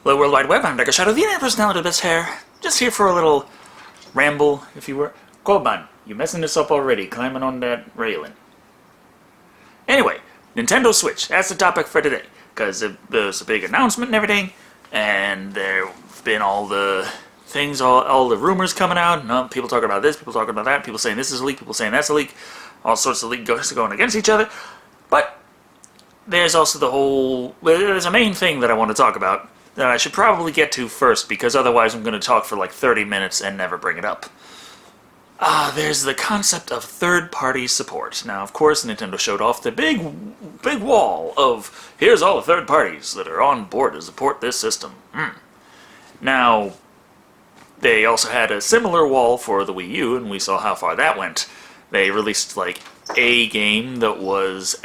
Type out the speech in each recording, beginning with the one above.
Hello, World Wide Web. I'm Dr. Shado, the internet personality of this hair. Just here for a little ramble, if you were. Koban, you messing this up already, climbing on that railing. Anyway, Nintendo Switch. That's the topic for today. Because there's a big announcement and everything, and there have been all the things, all the rumors coming out, and people talking about this, people talking about that, people saying this is a leak, people saying that's a leak, all sorts of leaks going against each other. But there's also there's a main thing that I want to talk about that I should probably get to first, because otherwise I'm going to talk for like 30 minutes and never bring it up. There's the concept of third-party support. Now, of course, Nintendo showed off the big wall of, here's all the third parties that are on board to support this system. Now, they also had a similar wall for the Wii U, and we saw how far that went. They released, like, a game that was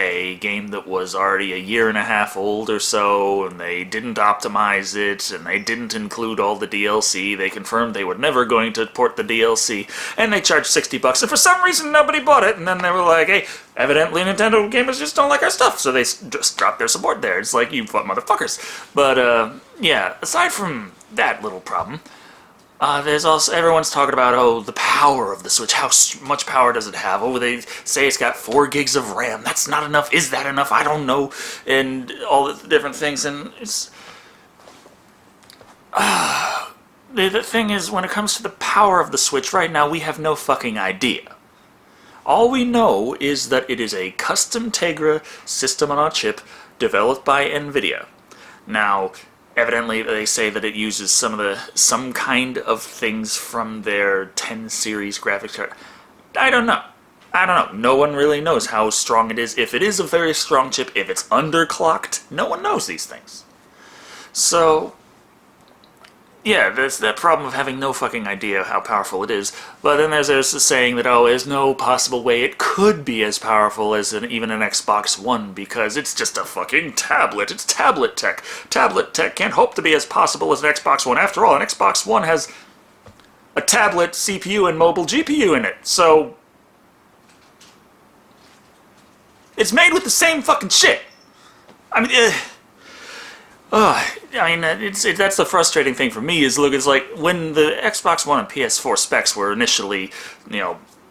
already a year and a half old or so, and they didn't optimize it, and they didn't include all the DLC. They confirmed they were never going to port the DLC, and they charged $60, and for some reason nobody bought it, and then they were like, hey, evidently Nintendo gamers just don't like our stuff, so they just dropped their support there. It's like, you motherfuckers. But, yeah, aside from that little problem, there's also, everyone's talking about, the power of the Switch. How much power does it have? They say it's got 4 gigs of RAM. That's not enough. Is that enough? I don't know. And all the different things. And it's... the thing is, when it comes to the power of the Switch, right now, we have no fucking idea. All we know is that it is a custom Tegra system on a chip developed by NVIDIA. Now, evidently, they say that it uses some kind of things from their 10 series graphics card. I don't know. No one really knows how strong it is. If it is a very strong chip, if it's underclocked, no one knows these things. So, yeah, there's that problem of having no fucking idea how powerful it is. But then there's this saying that, there's no possible way it could be as powerful as even an Xbox One, because it's just a fucking tablet. It's tablet tech. Tablet tech can't hope to be as possible as an Xbox One. After all, an Xbox One has a tablet CPU and mobile GPU in it. So, it's made with the same fucking shit. I mean, that's the frustrating thing for me is, look, it's like, when the Xbox One and PS4 specs were initially,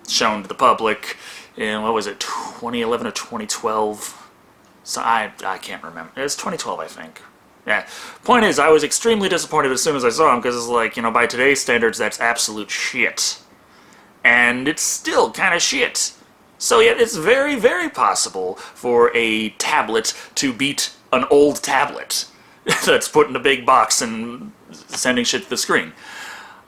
shown to the public in, 2011 or 2012? So I can't remember. It was 2012, I think. Yeah. Point is, I was extremely disappointed as soon as I saw them, because it's like, by today's standards, that's absolute shit. And it's still kind of shit. So yeah, it's very, very possible for a tablet to beat an old tablet that's put in a big box and sending shit to the screen.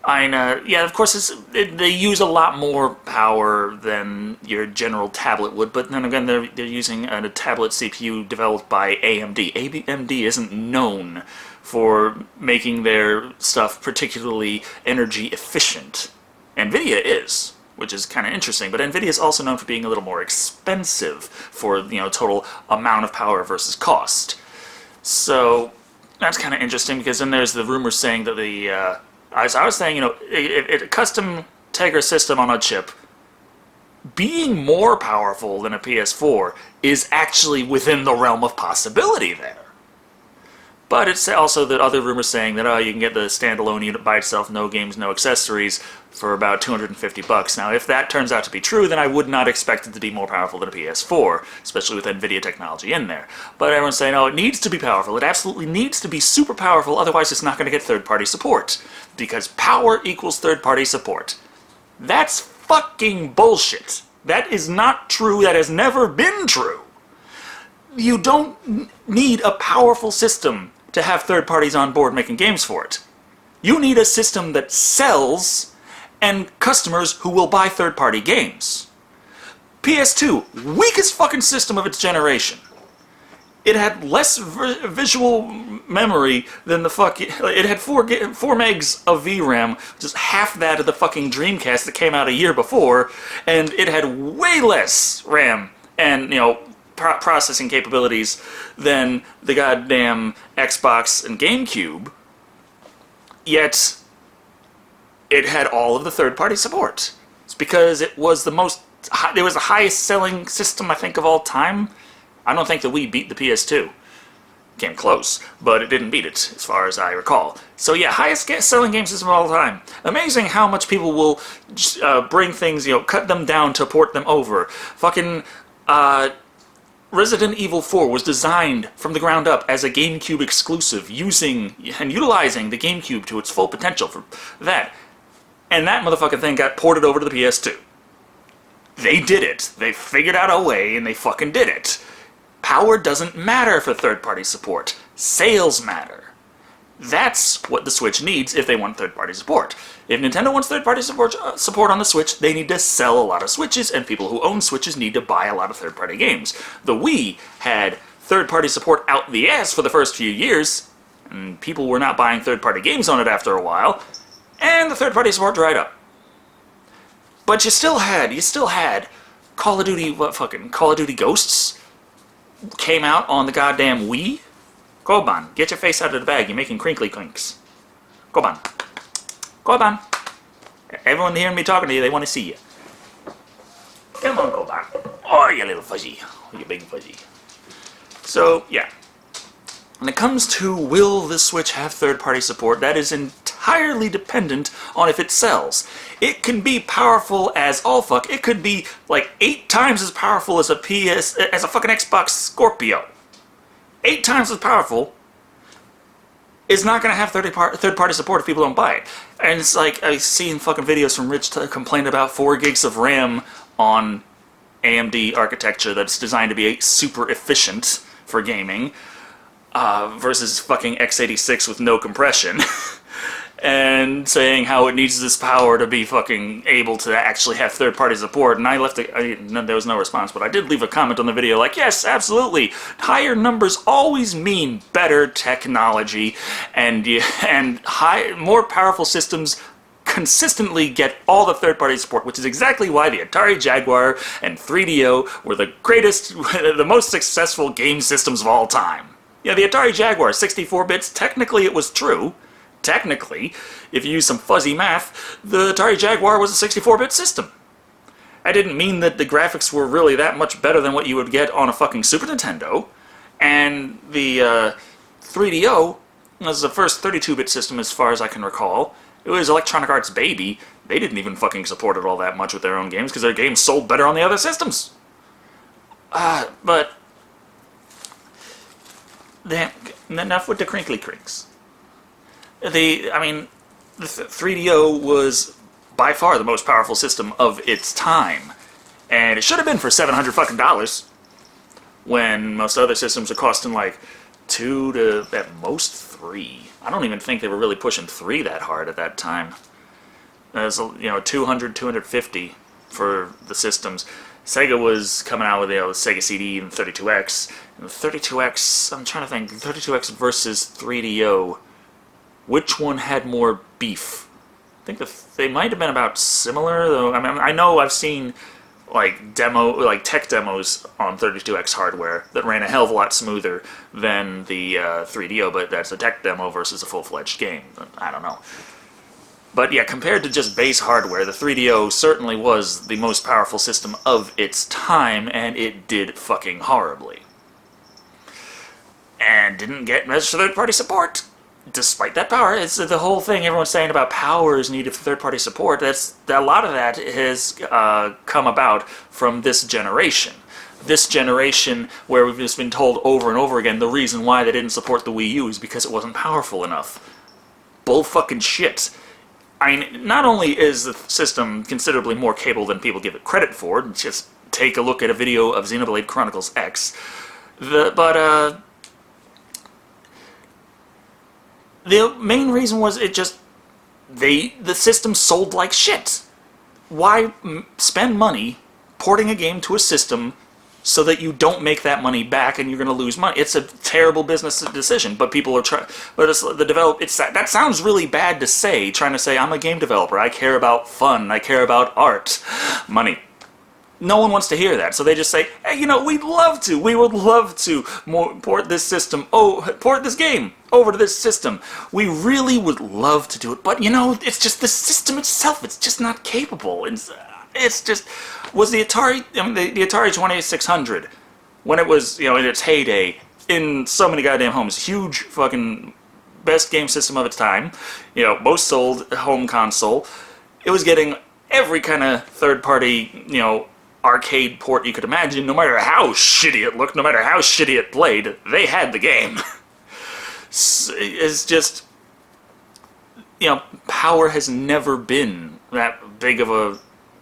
Yeah, of course, they use a lot more power than your general tablet would, but then again, they're using a tablet CPU developed by AMD. AMD isn't known for making their stuff particularly energy efficient. NVIDIA is, which is kind of interesting, but NVIDIA is also known for being a little more expensive for, total amount of power versus cost. So that's kind of interesting, because then there's the rumors saying that as I was saying, a custom Tegra system on a chip being more powerful than a PS4 is actually within the realm of possibility there. But it's also the other rumors saying that, you can get the standalone unit by itself, no games, no accessories, for about $250. Now, if that turns out to be true, then I would not expect it to be more powerful than a PS4, especially with NVIDIA technology in there. But everyone's saying, it needs to be powerful. It absolutely needs to be super powerful, otherwise it's not going to get third-party support. Because power equals third-party support. That's fucking bullshit. That is not true. That has never been true. You don't need a powerful system to have third parties on board making games for it. You need a system that sells and customers who will buy third-party games. PS2, weakest fucking system of its generation. It had less visual memory than the fucking... It had 4 megs of VRAM, just half that of the fucking Dreamcast that came out a year before, and it had way less RAM and, processing capabilities than the goddamn Xbox and GameCube, yet it had all of the third-party support. It's because it was the highest selling system, I think, of all time. I don't think the Wii beat the PS2. Came close, but it didn't beat it, as far as I recall. So yeah, highest selling game system of all time. Amazing how much people will bring things, cut them down to port them over. Fucking, Resident Evil 4 was designed from the ground up as a GameCube exclusive, using and utilizing the GameCube to its full potential for that. And that motherfucking thing got ported over to the PS2. They did it. They figured out a way, and they fucking did it. Power doesn't matter for third-party support. Sales matter. That's what the Switch needs if they want third-party support. If Nintendo wants third-party support on the Switch, they need to sell a lot of Switches, and people who own Switches need to buy a lot of third-party games. The Wii had third-party support out the ass for the first few years, and people were not buying third-party games on it after a while, and the third-party support dried up. But you still had Call of Duty, Call of Duty Ghosts came out on the goddamn Wii. Goban, get your face out of the bag. You're making crinkly clinks. Goban. Goban. Everyone hearing me talking to you, they want to see you. Come on, Goban. Oh, you little fuzzy. You big fuzzy. So, yeah. When it comes to will the Switch have third-party support, that is entirely dependent on if it sells. It can be powerful as all fuck. It could be like 8 times as powerful as a fucking Xbox Scorpio. 8 times as powerful. Is not going to have third-party support if people don't buy it. And it's like, I've seen fucking videos from Rich complain about 4 gigs of RAM on AMD architecture that's designed to be super efficient for gaming. Versus fucking x86 with no compression, and saying how it needs this power to be fucking able to actually have third-party support. And I left there was no response, but I did leave a comment on the video like, yes, absolutely, higher numbers always mean better technology, and more powerful systems consistently get all the third-party support, which is exactly why the Atari Jaguar and 3DO were the greatest, the most successful game systems of all time. Yeah, the Atari Jaguar, 64 bits, technically it was true. Technically, if you use some fuzzy math, the Atari Jaguar was a 64-bit system. I didn't mean that the graphics were really that much better than what you would get on a fucking Super Nintendo. And the 3DO was the first 32-bit system as far as I can recall. It was Electronic Arts' baby. They didn't even fucking support it all that much with their own games because their games sold better on the other systems. But enough with the crinkly crinks. The 3DO was by far the most powerful system of its time, and it should have been for $700 fucking dollars, when most other systems are costing like $2 to at most $3. I don't even think they were really pushing $3 that hard at that time. There's $200, $250 for the systems. Sega was coming out with the Sega CD and 32X. And the 32X, I'm trying to think, 32X versus 3DO, which one had more beef? I think they might have been about similar, though. I mean, I know I've seen like tech demos on 32X hardware that ran a hell of a lot smoother than the 3DO, but that's a tech demo versus a full-fledged game. I don't know. But yeah, compared to just base hardware, the 3DO certainly was the most powerful system of its time, and it did fucking horribly. And didn't get much third-party support, despite that power. It's the whole thing everyone's saying about power is needed for third-party support. A lot of that has come about from this generation. This generation, where we've just been told over and over again the reason why they didn't support the Wii U is because it wasn't powerful enough. Bull fucking shit. I mean, not only is the system considerably more capable than people give it credit for, just take a look at a video of Xenoblade Chronicles X, the main reason was the system sold like shit. Why spend money porting a game to a system so that you don't make that money back and you're going to lose money? It's a terrible business decision, but people are trying. But that sounds really bad to say. Trying to say I'm a game developer, I care about fun, I care about art, money. No one wants to hear that, so they just say, hey, we would love to port this game over to this system. We really would love to do it, but it's just the system itself, it's just not capable. It's just, was the Atari, the Atari 2600, when it was, in its heyday, in so many goddamn homes. Huge fucking best game system of its time. You know, most sold home console. It was getting every kind of third-party, you know, arcade port you could imagine. No matter how shitty it looked, no matter how shitty it played, they had the game. It's just, you know, power has never been that big of a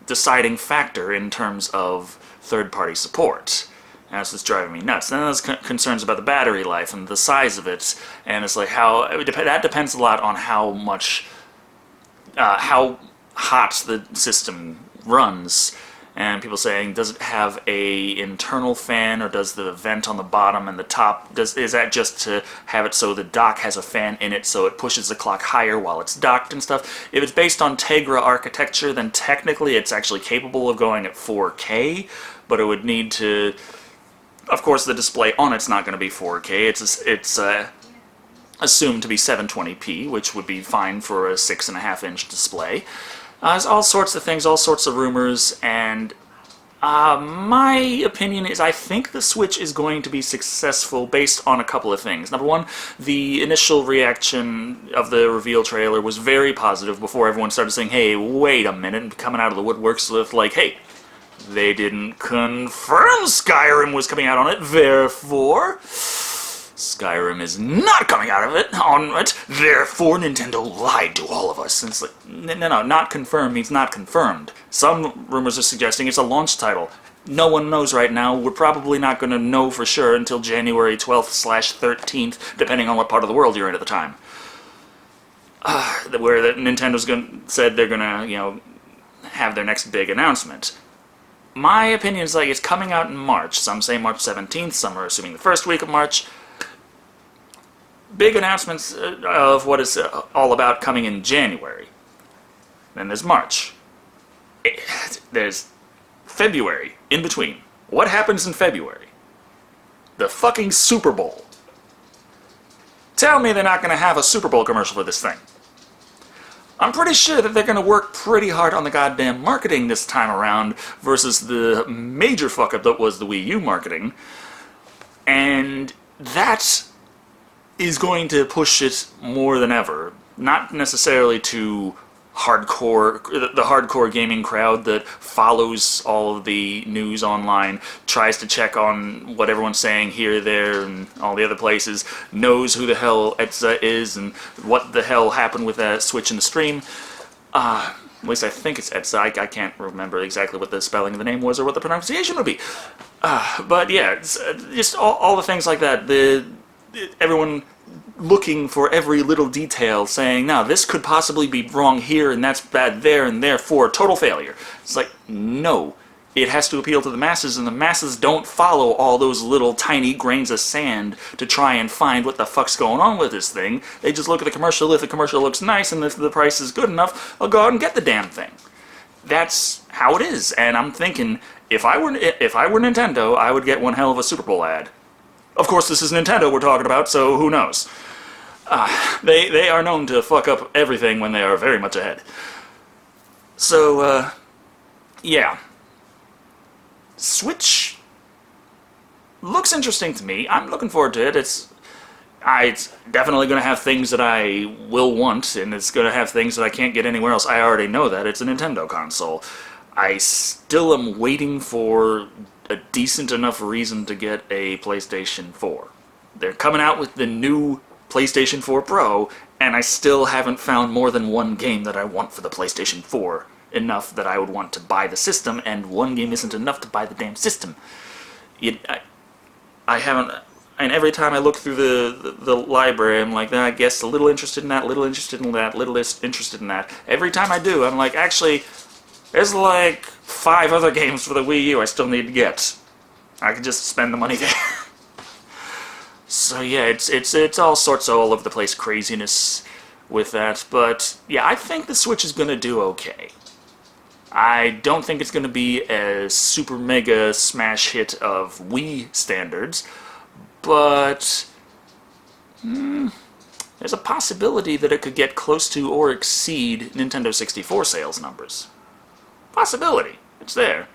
deciding factor in terms of third-party support. And that's what's driving me nuts. Then there's concerns about the battery life and the size of it, and it's like that depends a lot on how much, how hot the system runs. And people saying, does it have a internal fan, or does the vent on the bottom and the top, is that just to have it so the dock has a fan in it so it pushes the clock higher while it's docked and stuff? If it's based on Tegra architecture, then technically it's actually capable of going at 4K, but it would need to, of course the display on it's not going to be 4K, it's assumed to be 720p, which would be fine for a 6.5-inch display. There's all sorts of things, all sorts of rumors, and my opinion is I think the Switch is going to be successful based on a couple of things. Number one, the initial reaction of the reveal trailer was very positive before everyone started saying, hey, wait a minute, and coming out of the woodworks with like, hey, they didn't confirm Skyrim was coming out on it, therefore Skyrim is not coming out of it on it, therefore Nintendo lied to all of us. And it's like, no, not confirmed means not confirmed. Some rumors are suggesting it's a launch title. No one knows right now. We're probably not going to know for sure until January 12th/13th, depending on what part of the world you're in at the time. Where Nintendo's said they're going to, you know, have their next big announcement. My opinion is like it's coming out in March. Some say March 17th, some are assuming the first week of March. Big announcements of what it's all about coming in January. Then there's March. There's February in between. What happens in February? The fucking Super Bowl. Tell me they're not going to have a Super Bowl commercial for this thing. I'm pretty sure that they're going to work pretty hard on the goddamn marketing this time around versus the major fuck-up that was the Wii U marketing. And that is going to push it more than ever. Not necessarily to the hardcore gaming crowd that follows all of the news online, tries to check on what everyone's saying here, there, and all the other places, knows who the hell Etza is and what the hell happened with that Switch in the stream. At least I think it's Etza. I can't remember exactly what the spelling of the name was or what the pronunciation would be. But yeah, it's, just all the things like that. Everyone looking for every little detail, saying, now, this could possibly be wrong here, and that's bad there, and therefore, total failure. It's like, no. It has to appeal to the masses, and the masses don't follow all those little tiny grains of sand to try and find what the fuck's going on with this thing. They just look at the commercial. If the commercial looks nice, and if the price is good enough, I'll go out and get the damn thing. That's how it is, and I'm thinking, if I were Nintendo, I would get one hell of a Super Bowl ad. Of course, this is Nintendo we're talking about, so who knows? They are known to fuck up everything when they are very much ahead. So, yeah. Switch looks interesting to me. I'm looking forward to it. It's definitely going to have things that I will want, and it's going to have things that I can't get anywhere else. I already know that. It's a Nintendo console. I still am waiting for a decent enough reason to get a PlayStation 4. They're coming out with the new PlayStation 4 Pro, and I still haven't found more than one game that I want for the PlayStation 4 enough that I would want to buy the system, and one game isn't enough to buy the damn system. I haven't, and every time I look through the library, I'm like, I guess a little interested in that, a little interested in that, a little interested in that. Every time I do, I'm like, actually, there's like 5 other games for the Wii U I still need to get. I could just spend the money there. So yeah, it's all sorts of all over the place craziness with that, but yeah, I think the Switch is going to do okay. I don't think it's going to be a super mega smash hit of Wii standards, but there's a possibility that it could get close to or exceed Nintendo 64 sales numbers. Possibility. It's there.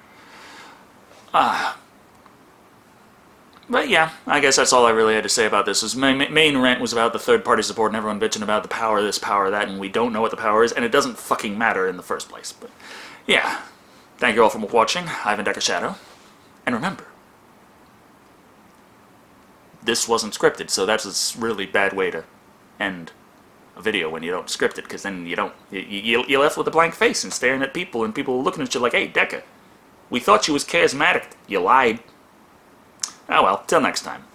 But yeah, I guess that's all I really had to say about this. Was my main rant was about the third-party support and everyone bitching about the power of this, power of that, and we don't know what the power is, and it doesn't fucking matter in the first place. But yeah, thank you all for watching. I've been Shado, and remember, this wasn't scripted, so that's a really bad way to end a video when you don't script it, because then you're left with a blank face and staring at people, and people looking at you like, hey, Deca, we thought you was charismatic. You lied. Oh well, till next time.